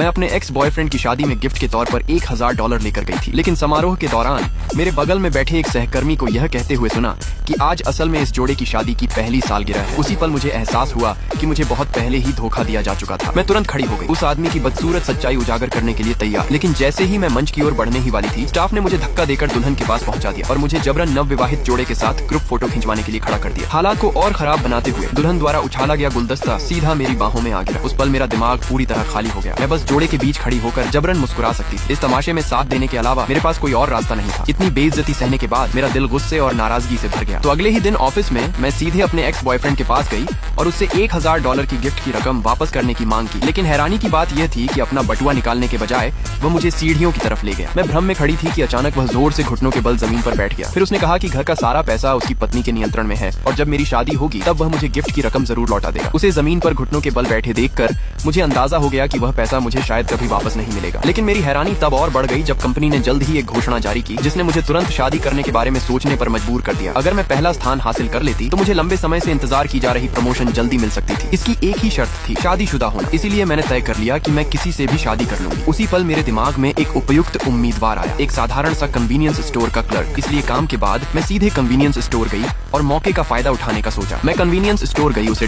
मैं अपने ex boyfriend की शादी में गिफ्ट के तौर पर $1000 लेकर गई थी, लेकिन समारोह के दौरान मेरे बगल में बैठे एक सहकर्मी को यह कहते हुए सुना कि आज असल में इस जोड़े की शादी की पहली सालगिरह है। उसी पल मुझे एहसास हुआ कि मुझे बहुत पहले ही धोखा दिया जा चुका था। मैं तुरंत खड़ी हो गई, उस आदमी की बदसूरत सच्चाई उजागर करने के लिए तैयार। लेकिन जैसे ही मैं मंच की ओर बढ़ने ही वाली थी, स्टाफ ने मुझे धक्का देकर दुल्हन के पास पहुंचा दिया और मुझे जबरन नवविवाहित जोड़े के साथ ग्रुप फोटो खिंचवाने के लिए खड़ा कर दिया। हालात को और खराब बनाते हुए दुल्हन द्वारा उछाला गया गुलदस्ता सीधा मेरी बाहों में आ गिरा। उस पल मेरा दिमाग पूरी तरह खाली हो गया। मैं बस जोड़े के बीच खड़ी होकर जबरन मुस्कुरा सकती थी। इस तमाशे में साथ देने के अलावा मेरे पास कोई और रास्ता नहीं था। इतनी बेइज्जती सहने के बाद मेरा दिल गुस्से और नाराजगी से भर गया। तो अगले ही दिन ऑफिस में मैं सीधे अपने एक्स बॉयफ्रेंड के पास गई और उससे $1000 की गिफ्ट की रकम वापस करने की मांग की। लेकिन हैरानी की बात यह थी कि अपना बटुआ निकालने के बजाय वह मुझे सीढ़ियों की तरफ ले गया। मैं भ्रम में खड़ी थी कि अचानक वह जोर से घुटनों के बल जमीन पर बैठ गया। फिर उसने कहा कि घर का सारा पैसा उसकी पत्नी के नियंत्रण में है और जब मेरी शादी होगी तब वह मुझे गिफ्ट की रकम जरूर लौटा देगा। उसे जमीन पर घुटनों के बल बैठे देखकर मुझे अंदाजा हो गया कि वह पैसा मुझे शायद कभी वापस नहीं मिलेगा। लेकिन मेरी हैरानी तब और बढ़ गई जब कंपनी ने जल्द ही एक घोषणा जारी की जिसने मुझे तुरंत शादी करने के बारे में सोचने पर मजबूर कर दिया। अगर मैं पहला स्थान हासिल कर लेती तो मुझे लंबे समय से इंतजार की जा रही प्रमोशन जल्दी मिल सकती थी। इसकी एक ही शर्त थी, शादीशुदा होना। इसीलिए मैंने तय कर लिया कि मैं किसी से भी शादी कर लूंगी। उसी पल मेरे दिमाग में एक उपयुक्त उम्मीदवार आया, एक साधारण सा कन्वीनियंस स्टोर का क्लर्क। इसलिए काम के बाद मैं सीधे कन्वीनियंस स्टोर गई और मौके का फायदा उठाने का सोचा। मैं कन्वीनियंस स्टोर गई उसे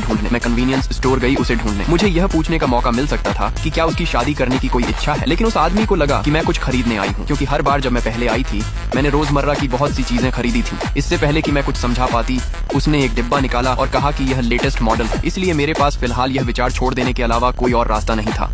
ढूंढने। मुझे यह पूछने का मौका मिल सकता था कि क्या उसकी शादी करने की कोई इच्छा है, लेकिन उस आदमी को लगा कि मैं कुछ खरीदने आई हूँ, क्योंकि हर बार जब मैं पहले आई थी मैंने रोजमर्रा की बहुत सी चीजें खरीदी थी। इससे पहले कि मैं कुछ समझा पाती उसने एक डिब्बा निकाला और कहा कि यह लेटेस्ट मॉडल है। इसलिए मेरे पास फिलहाल यह विचार छोड़ देने के अलावा कोई और रास्ता नहीं था।